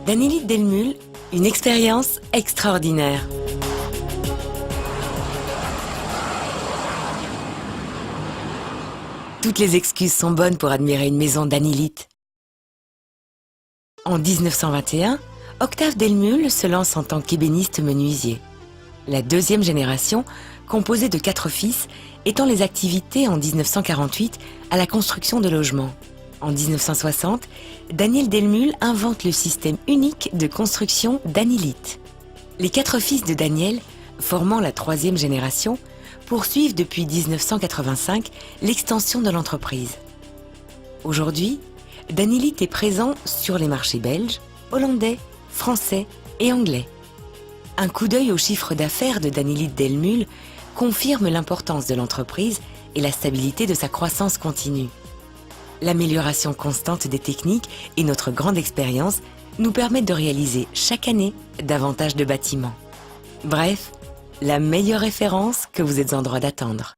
Danélite Delmule, une expérience extraordinaire. Toutes les excuses sont bonnes pour admirer une maison d'Anélite. En 1921, Octave Delmule se lance en tant qu'ébéniste menuisier. La deuxième génération, composée de 4 fils, étend les activités en 1948 à la construction de logements. En 1960, Daniel Delmule invente le système unique de construction d'Anélite. Les 4 fils de Daniel, formant la troisième génération, poursuivent depuis 1985 l'extension de l'entreprise. Aujourd'hui, Danélite est présent sur les marchés belges, hollandais, français et anglais. Un coup d'œil au chiffre d'affaires de Danélite Delmule confirme l'importance de l'entreprise et la stabilité de sa croissance continue. L'amélioration constante des techniques et notre grande expérience nous permettent de réaliser chaque année davantage de bâtiments. Bref, la meilleure référence que vous êtes en droit d'attendre.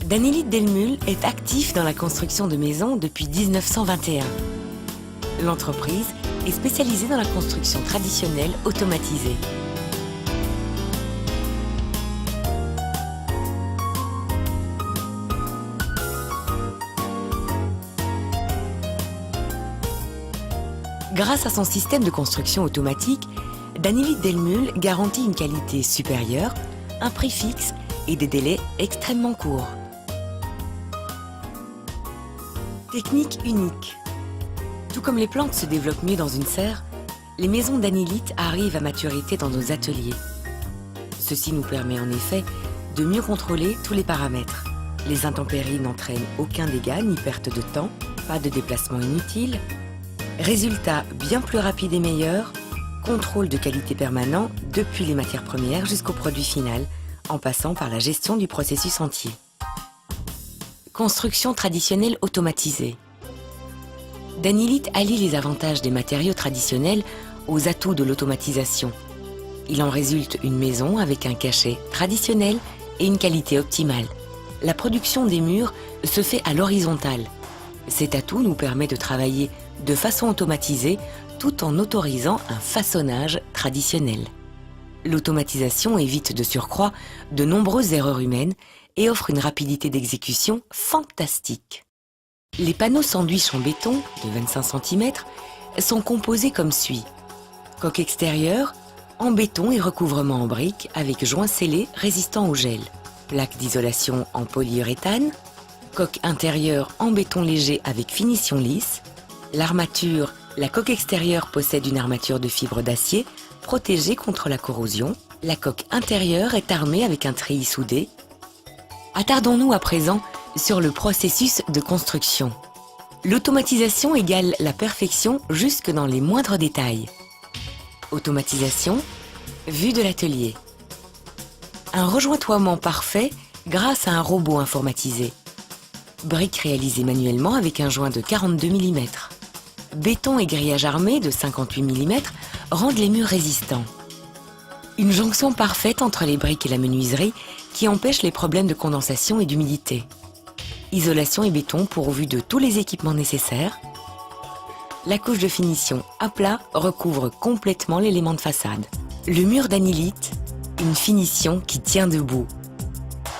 Danélite Delmule est actif dans la construction de maisons depuis 1921. L'entreprise est spécialisée dans la construction traditionnelle automatisée. Grâce à son système de construction automatique, Danélite Delmule garantit une qualité supérieure, un prix fixe et des délais extrêmement courts. Technique unique. Tout comme les plantes se développent mieux dans une serre, les maisons d'Anélite arrivent à maturité dans nos ateliers. Ceci nous permet en effet de mieux contrôler tous les paramètres. Les intempéries n'entraînent aucun dégât ni perte de temps, pas de déplacement inutile. Résultat bien plus rapide et meilleur, contrôle de qualité permanent depuis les matières premières jusqu'au produit final, en passant par la gestion du processus entier. Construction traditionnelle automatisée. Danélite allie les avantages des matériaux traditionnels aux atouts de l'automatisation. Il en résulte une maison avec un cachet traditionnel et une qualité optimale. La production des murs se fait à l'horizontale. Cet atout nous permet de travailler de façon automatisée tout en autorisant un façonnage traditionnel. L'automatisation évite de surcroît de nombreuses erreurs humaines et offre une rapidité d'exécution fantastique. Les panneaux sandwich en béton de 25 cm sont composés comme suit. Coque extérieure en béton et recouvrement en briques avec joints scellés résistants au gel. Plaque d'isolation en polyuréthane. Coque intérieure en béton léger avec finition lisse. L'armature, la coque extérieure possède une armature de fibre d'acier protégée contre la corrosion. La coque intérieure est armée avec un treillis soudé. Attardons-nous à présent sur le processus de construction. L'automatisation égale la perfection jusque dans les moindres détails. Automatisation, vue de l'atelier. Un rejointoiement parfait grâce à un robot informatisé. Briques réalisées manuellement avec un joint de 42 mm. Béton et grillage armé de 58 mm rendent les murs résistants. Une jonction parfaite entre les briques et la menuiserie qui empêche les problèmes de condensation et d'humidité. Isolation et béton pourvu de tous les équipements nécessaires. La couche de finition à plat recouvre complètement l'élément de façade. Le mur d'Anélite, une finition qui tient debout.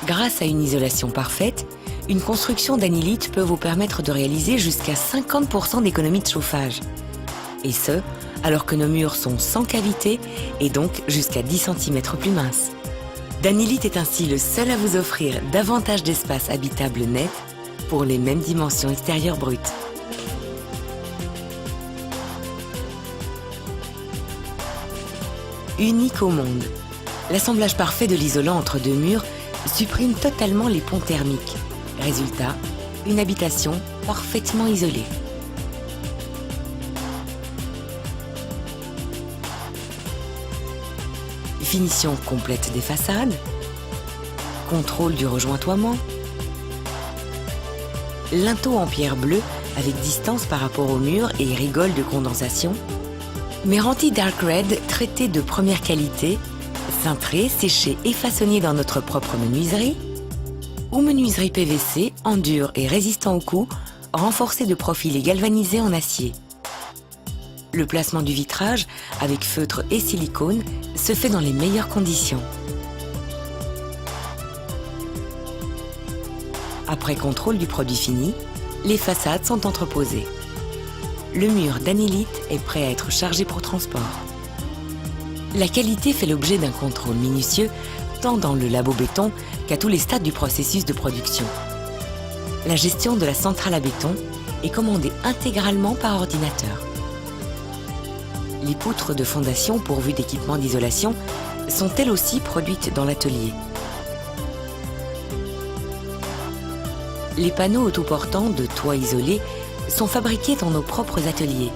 Grâce à une isolation parfaite, une construction d'Anélite peut vous permettre de réaliser jusqu'à 50% d'économie de chauffage. Et ce, alors que nos murs sont sans cavité et donc jusqu'à 10 cm plus minces. Danélite est ainsi le seul à vous offrir davantage d'espace habitable net pour les mêmes dimensions extérieures brutes. Unique au monde, l'assemblage parfait de l'isolant entre deux murs supprime totalement les ponts thermiques. Résultat, une habitation parfaitement isolée. Finition complète des façades, contrôle du rejointoiement, linteau en pierre bleue avec distance par rapport au mur et rigole de condensation, Meranti Dark Red traité de première qualité, cintré, séché et façonné dans notre propre menuiserie, ou menuiserie PVC en dur et résistant aux coups, renforcé de profil et galvanisé en acier. Le placement du vitrage, avec feutre et silicone, se fait dans les meilleures conditions. Après contrôle du produit fini, les façades sont entreposées. Le mur d'Anilite est prêt à être chargé pour transport. La qualité fait l'objet d'un contrôle minutieux, tant dans le labo béton qu'à tous les stades du processus de production. La gestion de la centrale à béton est commandée intégralement par ordinateur. Les poutres de fondation pourvues d'équipements d'isolation sont elles aussi produites dans l'atelier. Les panneaux autoportants de toit isolé sont fabriqués dans nos propres ateliers.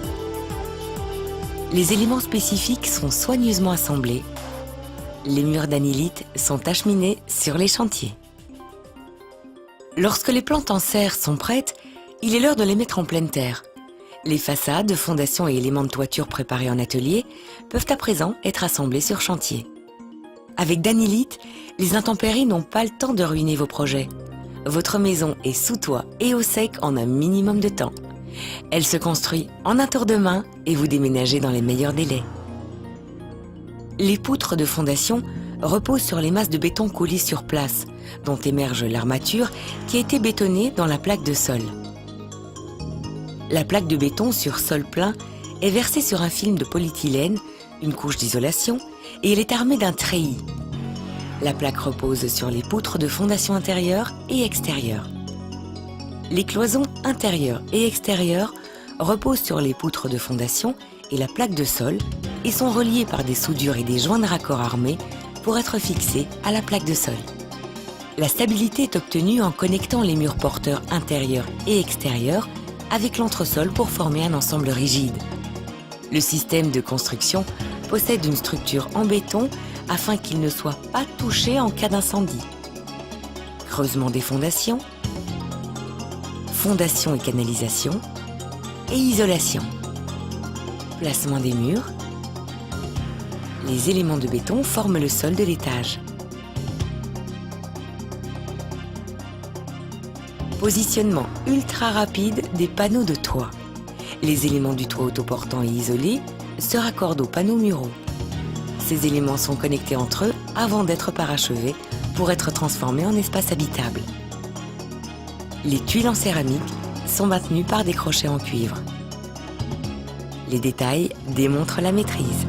Les éléments spécifiques sont soigneusement assemblés. Les murs d'Anilite sont acheminés sur les chantiers. Lorsque les plantes en serre sont prêtes, il est l'heure de les mettre en pleine terre. Les façades, fondations et éléments de toiture préparés en atelier peuvent à présent être assemblés sur chantier. Avec d'Anilite, les intempéries n'ont pas le temps de ruiner vos projets. Votre maison est sous toit et au sec en un minimum de temps. Elle se construit en un tour de main et vous déménagez dans les meilleurs délais. Les poutres de fondation reposent sur les masses de béton coulées sur place, dont émerge l'armature qui a été bétonnée dans la plaque de sol. La plaque de béton sur sol plein est versée sur un film de polyéthylène, une couche d'isolation, et elle est armée d'un treillis. La plaque repose sur les poutres de fondation intérieure et extérieure. Les cloisons intérieures et extérieures reposent sur les poutres de fondation et la plaque de sol et sont reliées par des soudures et des joints de raccord armés pour être fixées à la plaque de sol. La stabilité est obtenue en connectant les murs porteurs intérieurs et extérieurs avec l'entresol pour former un ensemble rigide. Le système de construction possède une structure en béton afin qu'il ne soit pas touché en cas d'incendie. Creusement des fondations, fondation et canalisation, et isolation. Placement des murs. Les éléments de béton forment le sol de l'étage. Positionnement ultra rapide des panneaux de toit. Les éléments du toit autoportant et isolés se raccordent aux panneaux muraux. Ces éléments sont connectés entre eux avant d'être parachevés pour être transformés en espace habitable. Les tuiles en céramique sont maintenues par des crochets en cuivre. Les détails démontrent la maîtrise.